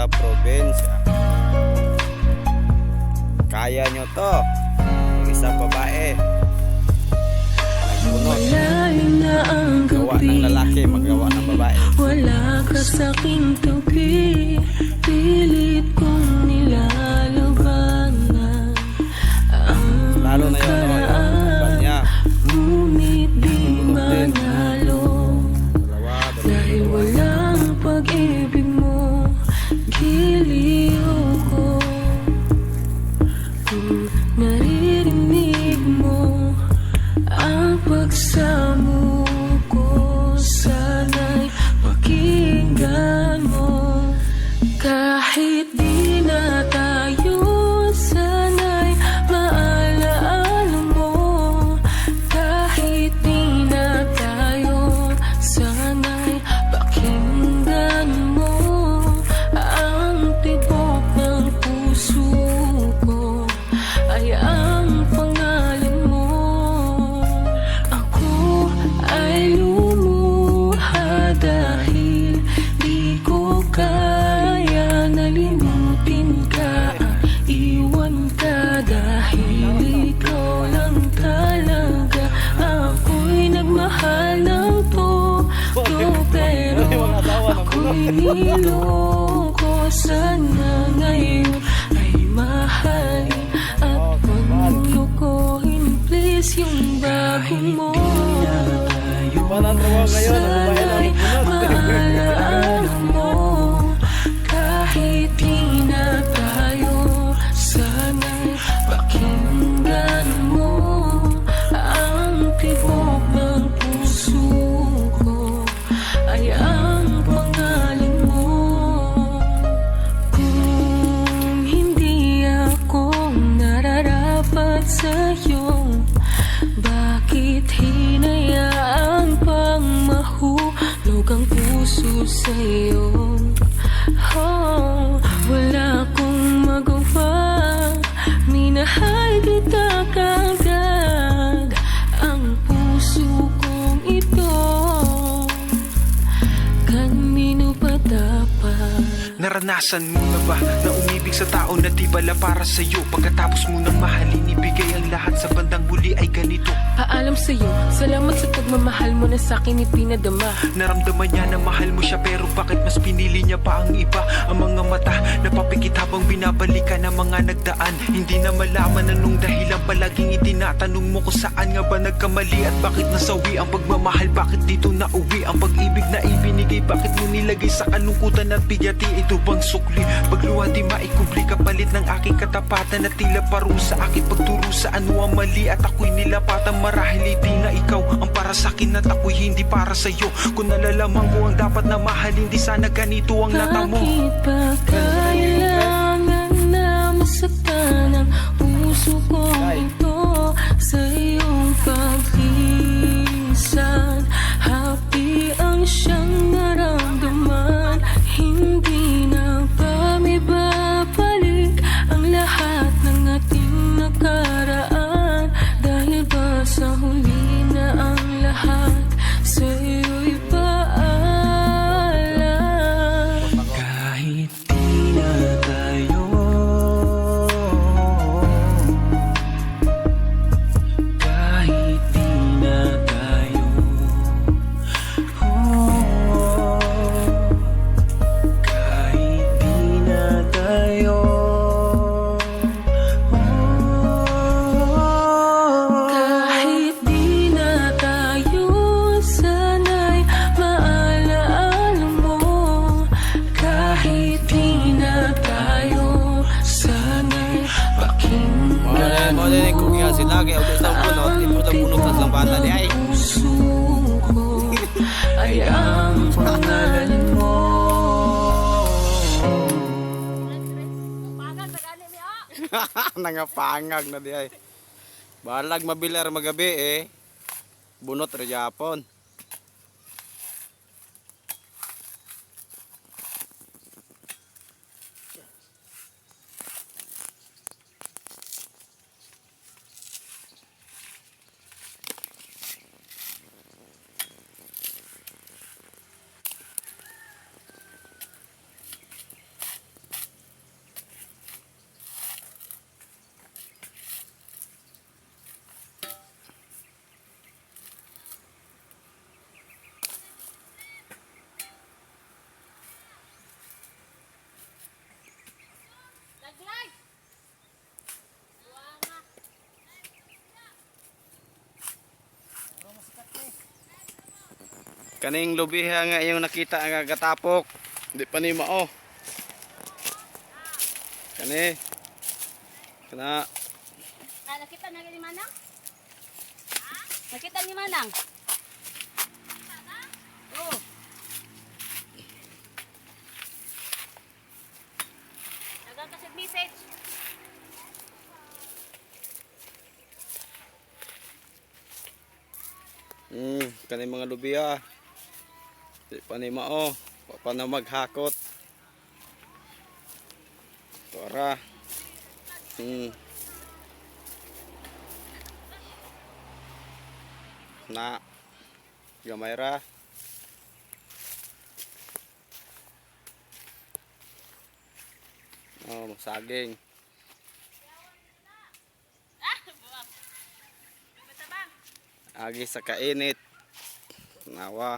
sa probinsya. Kaya nyo to. Yung isang babae nagbunot. Gawa ng lalaki, magawa ng babae. Wala ka sa aking tabi, pilit kong nilalabanan ang Lalo na yun, niya. Ngunit di manalo dahil walang pag-ibig mo, giliw ko. Kung naririnig mo ang pagsamo ko, sana'y pakinggan mo. Kahit di na tayo, sana'y maalaala mo. Kahit di na tayo, sana'y pakinggan mo. Ang tibok ng puso ko ay ang pangalan mo. Ako ay lumuha dahil di ko kaya nalimutin ka. Iwan ka dahil ikaw lang talaga. Ako'y nagmahal ng todo, pero ako'y niloko. Sana ngayon ay mahalin at paglukohin, please, yung bago mo. Sana'y maalaala mo. Kahit di na tayo, sana'y pakinggan mo. Ang tibok ng puso ko ay ang pangalan mo. Kung hindi ako nararapat sa'yo, bakit hinayaan pang mahulog ang puso sa'yo? Oh, wala akong magawa, minahal kita kagad. Ang puso kong ito, kanino pa dapat? Naranasan mo na ba na umibig sa tao na di bala para sa'yo? Pagkatapos mo nang mahalin, ibigay ang lahat, sa bandang huli ay ganito. Paalam sa'yo, salamat sa pagmamahal mo na sa'kin ipinadama. Naramdaman niya na mahal mo siya, pero bakit mas pinili niya pa ang iba? Ang mga mata napapikit habang binabalikan ang mga nagdaan. Hindi na malaman anong dahilan, palaging itinatanong mo kung saan nga ba nagkamali at bakit nasawi ang pagmamahal. Bakit dito nauwi ang pag-ibig na ibinigay? Bakit mo nilagay sa kalungkutan at bigati? Ito bang sukli? Pagluha di maikubli, kapalit ng aking katapatan at tila parusa, aking pagturusa ano ang mali at ako'y nilapatan. Marahil hindi na ikaw ang para sa'kin at ako'y hindi para sa'yo. Kung nalalaman mo ang dapat na mahal, hindi sana ganito ang lata mo. Bakit ba kailangan na masaktan ang puso ko ito sa iyong paglisan? Happy ang siyang naramdaman, hindi na ba may babalik ang lahat ng ating nakaraan? Dahil ba sa huli na ang lahat sa iyo'y paalam? Kahit di na tayo, kahit di na tayo, kahit di na tayo, Kahit di na tayo, sana'y maalaala mo. Kahit di na tayo, sana'y pakinggan mo. Kung yan sila, kaya ulit sa punot, ipot ang punot sa bata di ay. Puso ko ay ang pangalan mo. Nangapangag na di ay. Balag mabilar magabi eh. Bunot ra Japon. Kaning lubiha nga yung nakita nga gatapok. Di pa ni mao. Kani. Kana. Ah, nakita na ni Manang? Nakita ni Manang? Oo. Nagang kasi message. Kani mga lubiha. Di pa ni mao. Pa na maghakot. Tora. Na gamay ra. Oh, saging. Agi sa kainit. Nawa.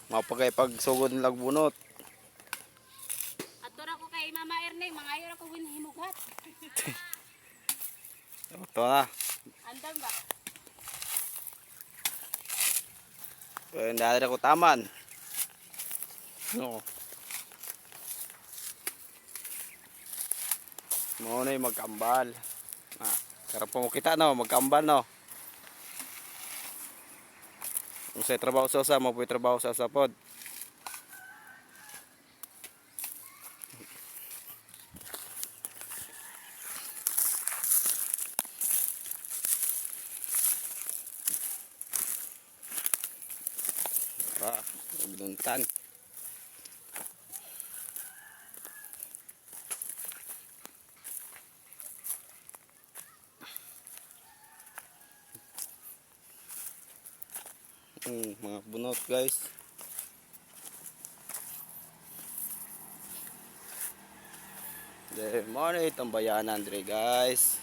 Mapagay pag sugod nilag bunot. Ato ra ko kay Mama Erneng, mangayo ra ko hinimughat. Ito na. Andam ba? Pwede na ko taman. No. Mo na yung magkambal. Karap po mo kita no, magkambal no. Kung sa'y trabaho sa usa, mo po'y trabaho sa usa pod. Binuntan. Mga bunot guys. There mo na itong bayanan dire guys.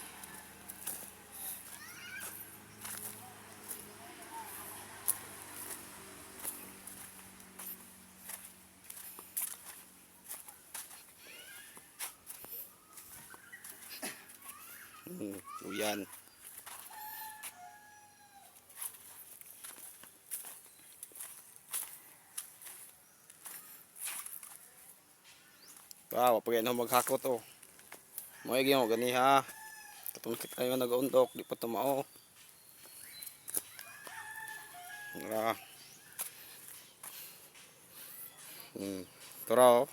Uyan. Wow, pag yan maghakot oh. Mo igi mo gani ha. Katong kita yung nag-undok, di pa tumao. Tara. Tara oh.